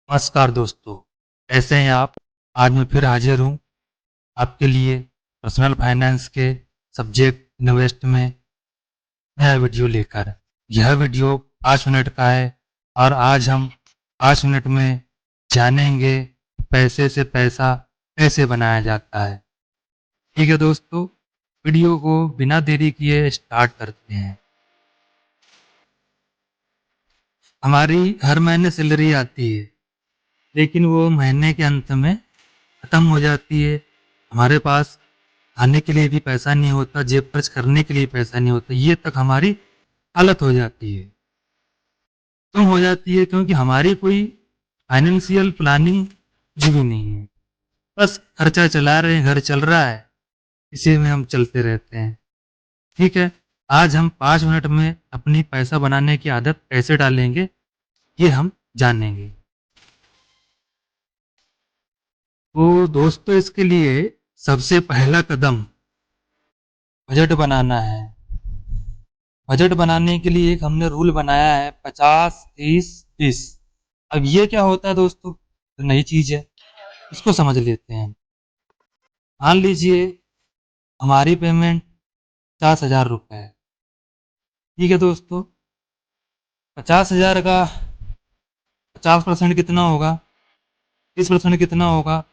नमस्कार दोस्तों, कैसे हैं आप? आज मैं फिर हाजिर हूँ आपके लिए पर्सनल फाइनेंस के सब्जेक्ट इन्वेस्ट में नया वीडियो लेकर। यह वीडियो 5 मिनट का है और आज हम 5 मिनट में जानेंगे पैसे से पैसा कैसे बनाया जाता है। ठीक है दोस्तों, वीडियो को बिना देरी किए स्टार्ट करते हैं। हमारी हर महीने सैलरी आती है, लेकिन वो महीने के अंत में खत्म हो जाती है। हमारे पास खाने के लिए भी पैसा नहीं होता, जेब खर्च करने के लिए पैसा नहीं होता। ये तक हमारी हालत हो जाती है। क्यों हो जाती है? क्योंकि हमारी कोई फाइनेंशियल प्लानिंग कुछ भी नहीं है। बस खर्चा चला रहे हैं, घर चल रहा है, इसी में हम चलते रहते हैं। ठीक है, आज हम 5 मिनट में अपनी पैसा बनाने की आदत कैसे डालेंगे, ये हम जानेंगे। तो दोस्तों, इसके लिए सबसे पहला कदम बजट बनाना है। बजट बनाने के लिए एक हमने रूल बनाया है 50-30-20। अब ये क्या होता है दोस्तों? तो नई चीज है, इसको समझ लेते हैं। मान लीजिए हमारी पेमेंट 50,000 रुपये है। ठीक है दोस्तों, 50,000 का 50% कितना होगा? 30% कितना होगा?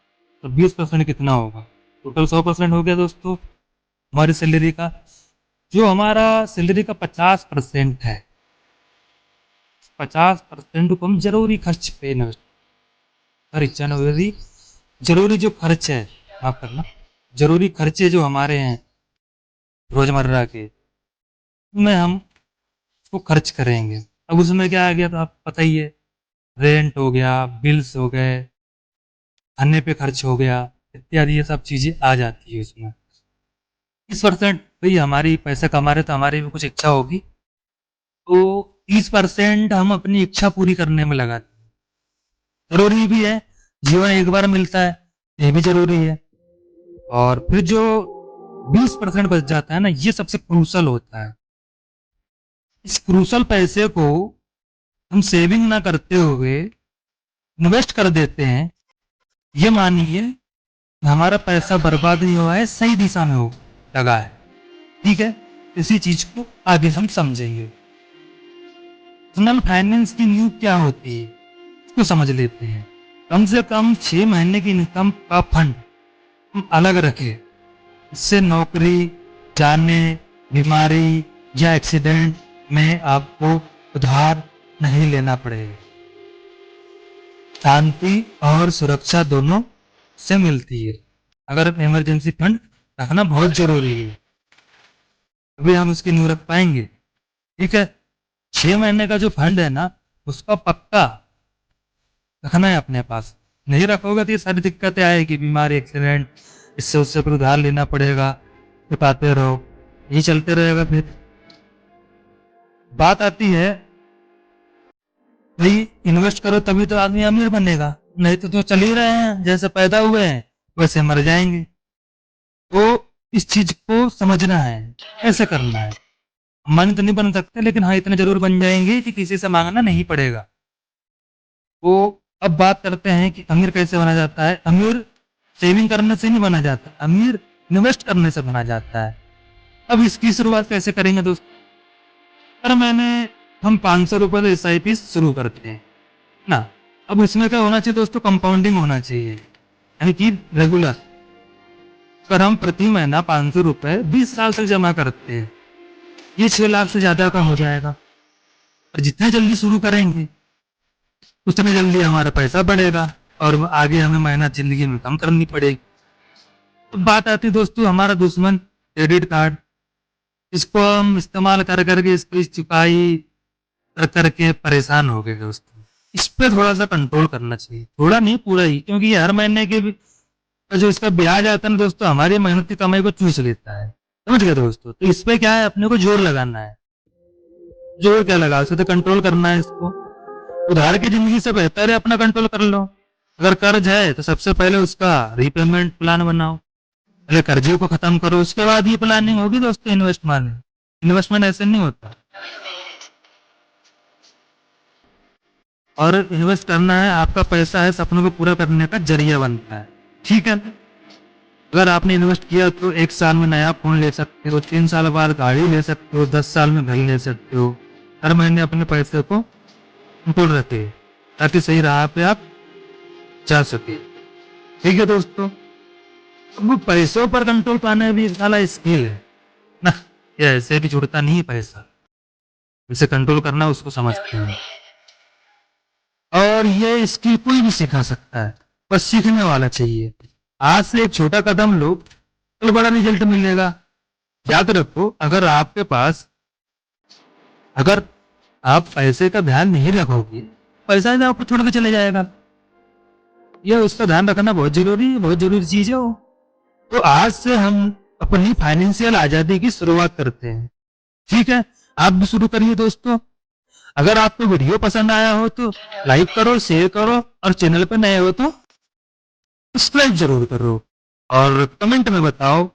तो 20% कितना होगा? टोटल 100% हो गया दोस्तों हमारी सैलरी का। जो हमारा सैलरी का 50% है, 50% को हम जरूरी खर्च पे इन्वेस्ट, खर्च जरूरी जरूरी जो खर्च है, माफ करना, जरूरी खर्चे जो हमारे हैं रोजमर्रा के, उनमें हम उसको खर्च करेंगे। अब उसमें क्या आ गया तो आप पता ही है, रेंट हो गया, बिल्स हो गए, खाने पे खर्च हो गया, इत्यादि ये सब चीजें आ जाती है उसमें। 30% भाई हमारी पैसा कमा रहे तो हमारी भी कुछ इच्छा होगी, तो 30% हम अपनी इच्छा पूरी करने में लगाते हैं। जरूरी भी है, जीवन एक बार मिलता है, ये भी जरूरी है। और फिर जो 20% बच जाता है ना, ये सबसे क्रूसल होता है। इस क्रूसल पैसे को हम सेविंग ना करते हुए इन्वेस्ट कर देते हैं। ये मानिए हमारा पैसा बर्बाद नहीं हुआ है, सही दिशा में हो लगा है। ठीक है, इसी चीज को आगे हम समझेंगे। पर्सनल फाइनेंस की नींव क्या होती है, इसको समझ लेते हैं। कम से कम 6 महीने की इनकम का फंड हम अलग रखें। इससे नौकरी जाने, बीमारी या एक्सीडेंट में आपको उधार नहीं लेना पड़ेगा। शांति और सुरक्षा दोनों से मिलती है। अगर इमरजेंसी फंड रखना बहुत जरूरी है, अभी हम उसकी नींव रख पाएंगे। ठीक है, 6 महीने का जो फंड है ना, उसका पक्का रखना है अपने पास। नहीं रखोगे तो ये सारी दिक्कतें आएगी, बीमारी, एक्सीडेंट, इससे उससे फिर उधार लेना पड़ेगा, चुकाते रहो, यही चलते रहेगा। फिर बात आती है भाई, इन्वेस्ट करो तभी तो आदमी अमीर बनेगा, नहीं तो चल ही रहे हैं जैसे पैदा हुए हैं वैसे मर जाएंगे। तो इस चीज को समझना है, ऐसे करना है। मन तो नहीं बन सकते, लेकिन हाँ इतने जरूर बन जाएंगे कि किसी से मांगना नहीं पड़ेगा। तो अब बात करते हैं कि अमीर कैसे बना जाता है। अमीर सेविंग करने से नहीं बना जाता, अमीर इन्वेस्ट करने से बना जाता है। अब इसकी शुरुआत कैसे करेंगे दोस्तों? पर मैंने हम 500 रुपये से SIP शुरू करते हैं ना। अब इसमें क्या होना चाहिए दोस्तों? कंपाउंडिंग होना चाहिए, यानी कि रेगुलर। अगर हम प्रति महीना 500 रुपये 20 साल तक जमा करते हैं, ये 6 लाख से ज्यादा का हो जाएगा। और जितना जल्दी शुरू करेंगे उतने जल्दी हमारा पैसा बढ़ेगा और आगे हमें मेहनत जिंदगी में कम करनी पड़ेगी। तो बात आती है दोस्तों हमारा दुश्मन, क्रेडिट कार्ड। इसको हम इस्तेमाल कर करके इसकी चुकाई कर करके परेशान हो गए दोस्तों। इस पे थोड़ा सा कंट्रोल करना चाहिए, थोड़ा नहीं पूरा ही, क्योंकि ये हर महीने के भी जो इसका ब्याज आता है ना दोस्तों, हमारी मेहनत की कमाई को चूस लेता है। समझ गए दोस्तों? तो इस पे क्या है, अपने को जोर लगाना है। जोर क्या लगा सकते, कंट्रोल करना है इसको। उधार की जिंदगी से बेहतर है अपना कंट्रोल कर लो। अगर कर्ज है तो सबसे पहले उसका रीपेमेंट प्लान बनाओ, पहले कर्जे को खत्म करो, उसके बाद ये प्लानिंग होगी दोस्तों इन्वेस्टमेंट। इन्वेस्टमेंट ऐसे नहीं होता। और इन्वेस्ट करना है, आपका पैसा है सपनों को पूरा करने का जरिया बनता है। ठीक है, अगर आपने इन्वेस्ट किया तो 1 साल में नया फोन ले सकते हो, 3 साल बाद गाड़ी ले सकते हो, 10 साल में घर ले सकते हो। हर महीने अपने पैसे को कंट्रोल रखे ताकि सही राह पे आप जा सके। ठीक है दोस्तों, अब पैसों पर कंट्रोल पाना भी साला स्किल है ना, ये ऐसे भी जुड़ता नहीं है पैसा, इसे कंट्रोल करना उसको समझते हैं। और ये स्किल कोई भी सिखा सकता है, बस सीखने वाला चाहिए। आज से एक छोटा कदम लो, कल बड़ा रिजल्ट मिलेगा। याद रखो, अगर आप पैसे का ध्यान नहीं रखोगे, पैसा ही आपको छोड़ के चले जाएगा। ये उसका ध्यान रखना बहुत जरूरी है, बहुत जरूरी चीज है वो। तो आज से हम अपनी फाइनेंशियल आजादी की शुरुआत करते हैं। ठीक है, आप भी शुरू करिए दोस्तों। अगर आपको वीडियो पसंद आया हो तो लाइक करो, शेयर करो, और चैनल पर नए हो तो सब्सक्राइब जरूर करो। और कमेंट में बताओ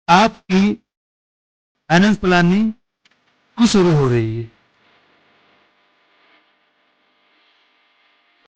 आपकी फाइनेंस प्लानिंग क्यों शुरू हो रही है।